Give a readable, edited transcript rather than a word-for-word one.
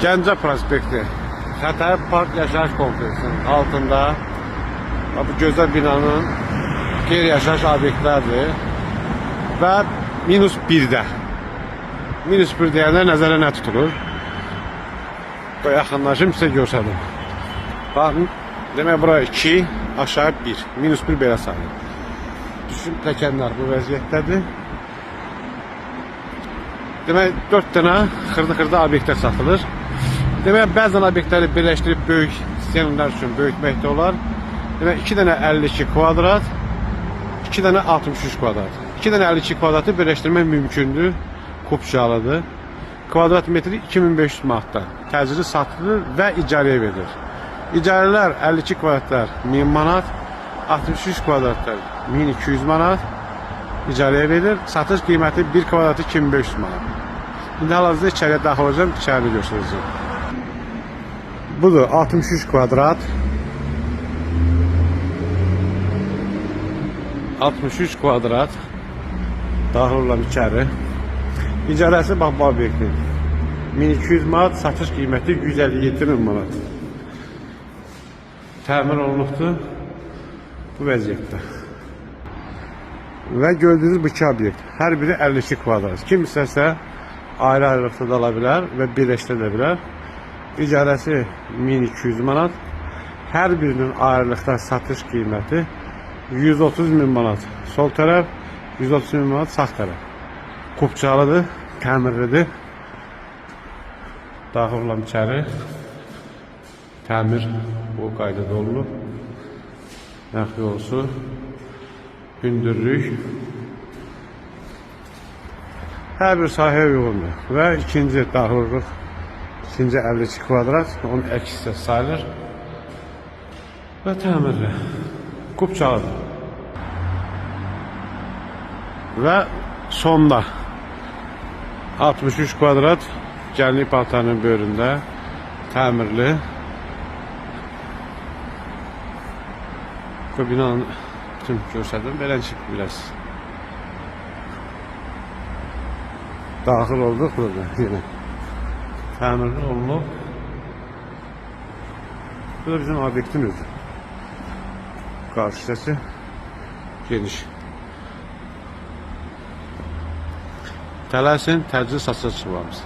Gəncə prospekti, Xətər Park Yaşayış Kompleksinin altında bu gözəl binanın qeyri-yaşayış obyektlərdir və -1-də. -1 deyəndə nəzərə nə tutulur? Yaxınlaşım sizə görsədim. Baxın, demək bura 2, aşağı 1, -1 belə sayılır. Düşün, təkənlər bu vəziyyətdədir. Demək 4 dənə xırda obyektlər satılır. Demək bəzən obyektləri birləşdirib böyük sistemlər üçün böyütməkdə olar. Demək 2 dənə 52 kvadrat, 2 dənə 63 kvadrat. 2 dənə 52 kvadratı birləşdirmək mümkündür. Kupçalıdır. Kvadrat metri 2500 manatdan təcili satılır və icarəyə verilir. İcarələr 52 kvadratlar 1000 manat, 63 kvadratlar 1200 manat icarəyə verilir. Satış qiyməti 1 kvadratı 2500 manat. İndi hal-hazırda içəriyə daxil olacağım, içərini göstərəcəm. Budur 63 kvadrat. 63 kvadrat. Daxil olam içəri. İcarəsi bax bu obyektin 1200 manat, satış qiyməti 157.000 manat. Təmir olunubdur bu vəziyyətdə. Və gördüyünüz bu iki obyekt, hər biri 52 kvadrat. Kim istəsə ayrı-ayrılıqda da ala bilər və birləşdirə bilər. İcarəsi 1200 manat. Hər birinin ayrılıqda satış qiyməti 130.000 manat. Sol tərəf, 130.000 manat sağ tərəf. Kupçalıdır, təmirlidir. Daxil olam içəri. Təmir bu qaydada olunub. Nəqli yolusu, hündürlük. Hər bir sahəyə uyğundur. Və ikinci daxillik, ikinci 52 kvadrat, onun əks hissəsi sayılır. Və təmirli. Kupçalıdır. Və sonda 63 kvadrat gəlinlik paltarının böyründə təmirli. Bu binanın bütün göstərdim, beləcək biləsiniz. Daxil olduq burada yenə. Təmirli olunub. Bu da bizim obyektin özü. Qarşı hissəsi geniş. Tələsin, təcili satışa çıxmamız.